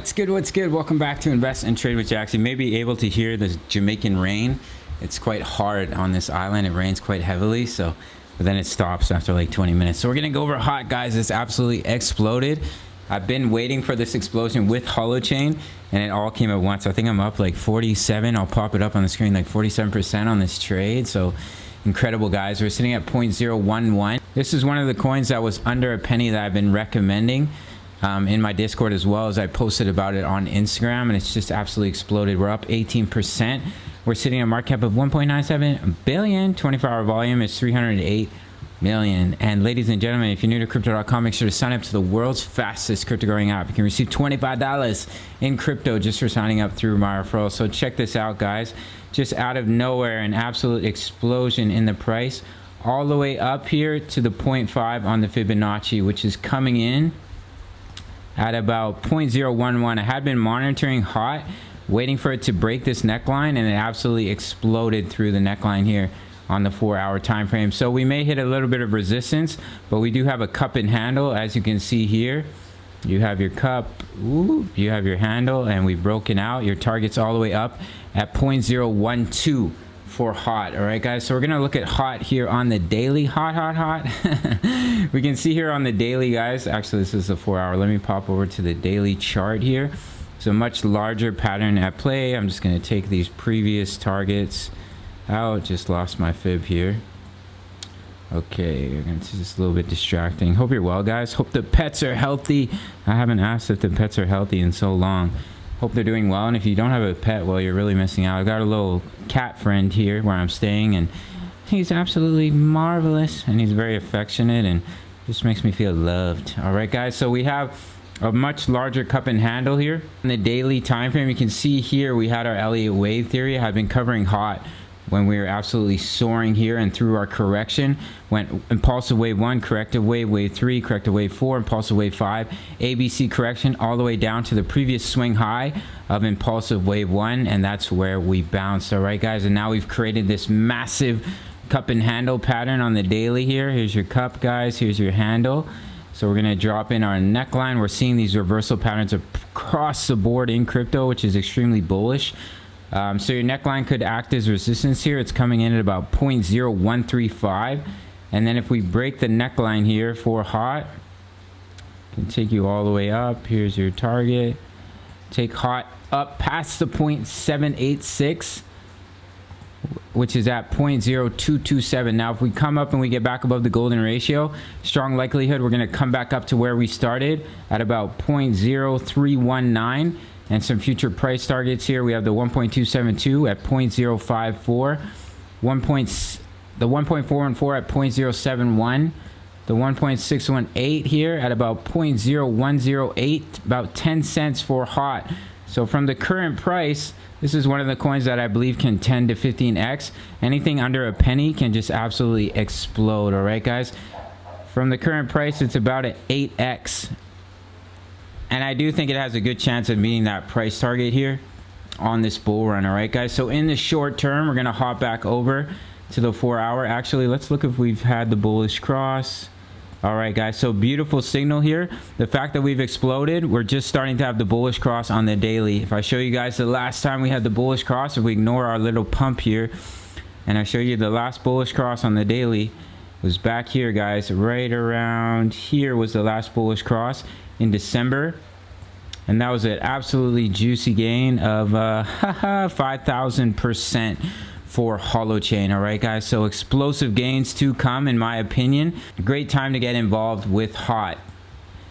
What's good? What's good? Welcome back to Invest and Trade with Jax. You may be able to hear the Jamaican rain. It's quite hard on this island. It rains quite heavily, but then it stops after like 20 minutes. So we're gonna go over hot, guys. It's absolutely exploded. I've been waiting for this explosion with Holochain, and it all came at once. I think I'm up like 47. I'll pop it up on the screen, like 47% on this trade. So incredible, guys. We're sitting at 0.011. This is one of the coins that was under a penny that I've been recommending in my Discord, as well as I posted about it on Instagram, and it's just absolutely exploded. We're up 18%. We're sitting at a market cap of 1.97 billion. 24-hour volume is 308 million. And ladies and gentlemen, if you're new to crypto.com, make sure to sign up to the world's fastest crypto growing app. You can receive $25 in crypto just for signing up through my referral. So check this out, guys. Just out of nowhere, an absolute explosion in the price, all the way up here to the 0.5 on the Fibonacci, which is coming in at about 0.011. I had been monitoring hot, waiting for it to break this neckline, and it absolutely exploded through the neckline here on the 4-hour time frame. So we may hit a little bit of resistance, but we do have a cup and handle. As you can see here, you have your cup, you have your handle, and we've broken out. Your target's all the way up at 0.012 for hot. All right, guys, so we're gonna look at hot here on the daily. Hot. We can see here on the daily, guys. Actually, this is a 4-hour. Let me pop over to the daily chart here. So much larger pattern at play. I'm just gonna take these previous targets out. Just lost my fib here. Okay, it's just a little bit distracting. Hope you're well, guys. Hope the pets are healthy. I haven't asked if the pets are healthy in so long. Hope they're doing well, and if you don't have a pet, well, you're really missing out. I've got a little cat friend here where I'm staying, and he's absolutely marvelous, and he's very affectionate, and just makes me feel loved. All right, guys, so we have a much larger cup and handle here. In the daily time frame, you can see here we had our Elliott wave theory. I've been covering hot when we were absolutely soaring here, and through our correction went impulsive wave 1, corrective wave 3, corrective wave 4, impulsive wave 5, ABC correction, all the way down to the previous swing high of impulsive wave 1, and that's where we bounced. All right, guys, and now we've created this massive cup and handle pattern on the daily here. Here's your cup, guys. Here's your handle. So we're gonna drop in our neckline. We're seeing these reversal patterns across the board in crypto, which is extremely bullish. So your neckline could act as resistance here. It's coming in at about 0.0135. And then if we break the neckline here for hot, can take you all the way up. Here's your target. Take hot up past the 0.786, which is at 0.0227. Now, if we come up and we get back above the golden ratio, strong likelihood we're going to come back up to where we started at about 0.0319. And some future price targets here. We have the 1.272 at 0.054, the 1.414 at 0.071, the 1.618 here at about 0.0108, about 10 cents for hot. So from the current price, this is one of the coins that I believe can 10 to 15x. Anything under a penny can just absolutely explode. All right, guys. From the current price, it's about an 8x. And I do think it has a good chance of meeting that price target here on this bull run. All right, guys. So in the short term, we're going to hop back over to the 4-hour. Actually, let's look if we've had the bullish cross. All right, guys. So beautiful signal here. The fact that we've exploded, we're just starting to have the bullish cross on the daily. If I show you guys the last time we had the bullish cross, if we ignore our little pump here, and I show you the last bullish cross on the daily, was back here, guys. Right around here was the last bullish cross in December, and that was an absolutely juicy gain of 5,000% for Holochain. All right, guys, so explosive gains to come, in my opinion. Great time to get involved with hot.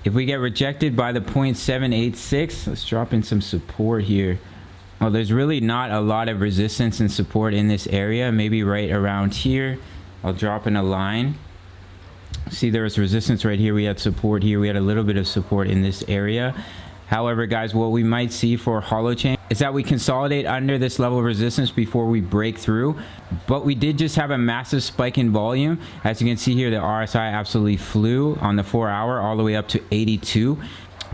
If we get rejected by the 0.786, let's drop in some support here. Well, there's really not a lot of resistance and support in this area. Maybe right around here, I'll drop in a line. See, there was resistance right here. We had support here. We had a little bit of support in this area. However, guys, what we might see for Holochain is that we consolidate under this level of resistance before we break through. But we did just have a massive spike in volume. As you can see here, the RSI absolutely flew on the 4-hour all the way up to 82.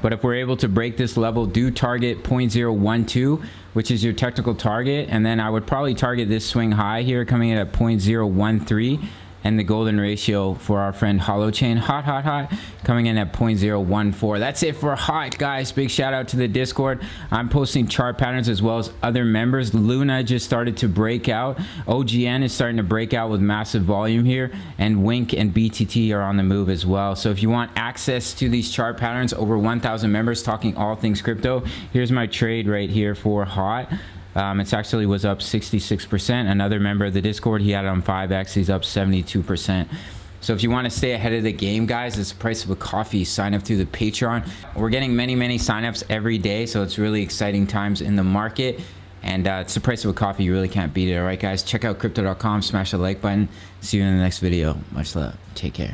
But if we're able to break this level, do target 0.012, which is your technical target. And then I would probably target this swing high here coming in at 0.013. And the golden ratio for our friend Holochain, hot, coming in at 0.014. That's it for hot, guys. Big shout out to the Discord. I'm posting chart patterns as well as other members. Luna just started to break out. OGN is starting to break out with massive volume here, and Wink and BTT are on the move as well. So if you want access to these chart patterns, over 1,000 members talking all things crypto, here's my trade right here for hot. It's actually was up 66%. Another member of the Discord, he had it on 5x. He's up 72%. So if you want to stay ahead of the game, guys, it's the price of a coffee. Sign up through the Patreon. We're getting many signups every day, so it's really exciting times in the market. And it's the price of a coffee. You really can't beat it. All right, guys, check out crypto.com. Smash the like button. See you in the next video. Much love. Take care.